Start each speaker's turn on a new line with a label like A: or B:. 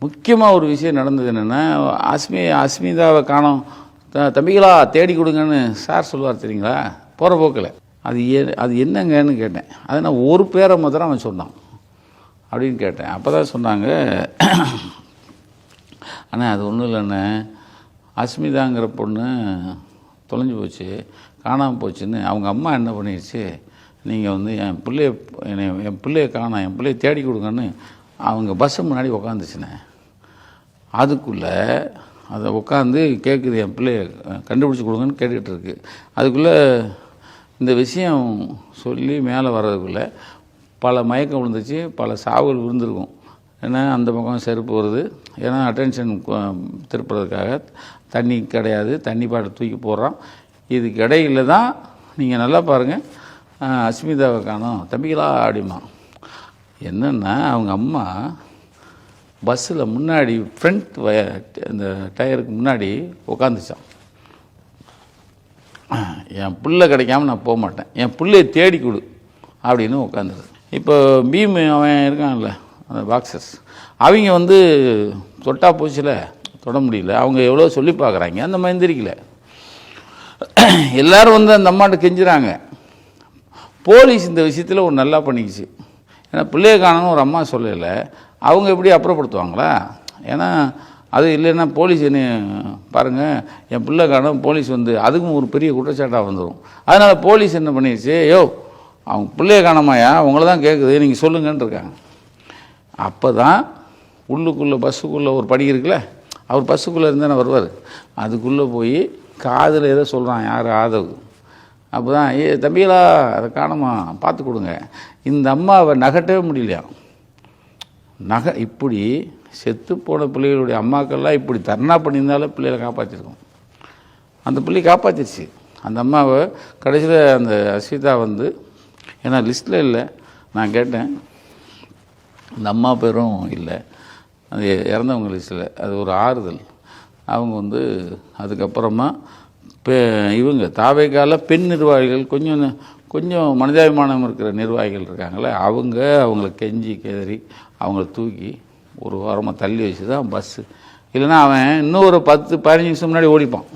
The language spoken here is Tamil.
A: முக்கியமாக ஒரு விஷயம் நடந்தது என்னென்னா, அஸ்மிதாவை காணோம், தம்பிகளா தேடி கொடுங்கன்னு சார் சொல்லுவார் தெரியுங்களா, போகிற போக்கில். அது என்னங்கன்னு கேட்டேன். அதை நான் ஒரு பேரை மாத்திரம் அவன் சொன்னான் அப்படின்னு கேட்டேன். அப்போ தான் சொன்னாங்க, ஆனால் அது ஒன்றும் இல்லைண்ணே, அஸ்மிதாங்கிற பொண்ணு தொலைஞ்சு போச்சு, காணாமல் போச்சுன்னு அவங்க அம்மா என்ன பண்ணிடுச்சு, நீங்கள் வந்து என் பிள்ளைய காணோம், என் பிள்ளைய தேடி கொடுங்கன்னு அவங்க பஸ்ஸு முன்னாடி உக்காந்துச்சுண்ணே. அதுக்குள்ளே அதை உட்காந்து கேட்குது, என் பிள்ளைய கண்டுபிடிச்சி கொடுங்கன்னு கேட்டுக்கிட்டு இருக்கு. அதுக்குள்ளே இந்த விஷயம் சொல்லி மேலே வர்றதுக்குள்ளே பல மயக்கம் விழுந்துச்சு, பல சாவுகள் விழுந்திருக்கும். ஏன்னா அந்த பக்கம் செருப்பு வருது, ஏன்னா அட்டென்ஷன் திருப்புறதுக்காக. தண்ணி கிடையாது, தண்ணி பாட்டை தூக்கி போடுறான். இதுக்கு இடையில தான் நீங்கள் நல்லா பாருங்கள், அஸ்மிதாவை காணோம் தம்பிகளா அப்படிமா. என்னென்னா அவங்க அம்மா பஸ்ஸில் முன்னாடி ஃப்ரண்ட் இந்த டயருக்கு முன்னாடி உட்காந்துச்சான். என் பிள்ளை கிடைக்காம நான் போக மாட்டேன், என் பிள்ளையை தேடி கொடு அப்படின்னு உட்காந்துருது. இப்போ பீம் அவன் இருக்கான்ல, அந்த பாக்ஸர்ஸ், அவங்க வந்து தொட்டா போச்சுல, தொட முடியல. அவங்க எவ்வளோ சொல்லி பார்க்குறாங்க, அந்த மாதிரி எந்திரிக்கல. எல்லோரும் வந்து அந்த அம்மாட்ட கெஞ்சுறாங்க. போலீஸ் இந்த விஷயத்தில் ஒரு நல்லா பண்ணிக்கிச்சு. ஏன்னா பிள்ளையை காணணும் ஒரு அம்மா சொல்லலை, அவங்க எப்படி அப்புறப்படுத்துவாங்களா? ஏன்னா அது இல்லைன்னா போலீஸ் என்ன பாருங்கள், என் பிள்ளை காணும், போலீஸ் வந்து அதுக்கும் ஒரு பெரிய குற்றச்சாட்டாக வந்துடும். அதனால் போலீஸ் என்ன பண்ணிடுச்சு, அவங்க பிள்ளையை காணாமையா, உங்களை தான் கேட்குது, நீங்கள் சொல்லுங்கன்னு இருக்காங்க. அப்போ தான் உள்ளுக்குள்ளே பஸ்ஸுக்குள்ளே ஒரு படி இருக்குல்ல, அவர் பஸ்ஸுக்குள்ளே இருந்தானே வருவார், அதுக்குள்ளே போய் காதில் ஏதோ சொல்கிறான், யார் ஆதவு. அப்போ தான் தம்பிகளா அதை காணுமா பார்த்து கொடுங்க. இந்த அம்மாவை நகட்டவே முடியலையா. இப்படி செத்து போன பிள்ளைகளுடைய அம்மாக்கள்லாம் இப்படி தர்ணா பண்ணியிருந்தாலும் பிள்ளைகளை காப்பாற்றிருக்கோம். அந்த பிள்ளையை காப்பாற்றிடுச்சு. அந்த அம்மாவை கடைசியில் அந்த அஸ்மிதா வந்து, ஏன்னா லிஸ்ட்டில் இல்லை, நான் கேட்டேன், அந்த அம்மா பேரும் இல்லை, அது இறந்தவங்க லிஸ்ட்டில். அது ஒரு ஆறுதல். அவங்க வந்து அதுக்கப்புறமா இவங்க தாவேக்கால பெண் நிர்வாகிகள், கொஞ்சம் மனிதாபிமானம் இருக்கிற நிர்வாகிகள் இருக்காங்களே, அவங்கள கெஞ்சி கெதறி அவங்கள தூக்கி ஒரு வாரமாக தள்ளி வச்சு தான் பஸ்ஸு. இல்லைன்னா அவன் இன்னும் ஒரு 10-15 நிமிஷம் முன்னாடி ஓடிப்பான்.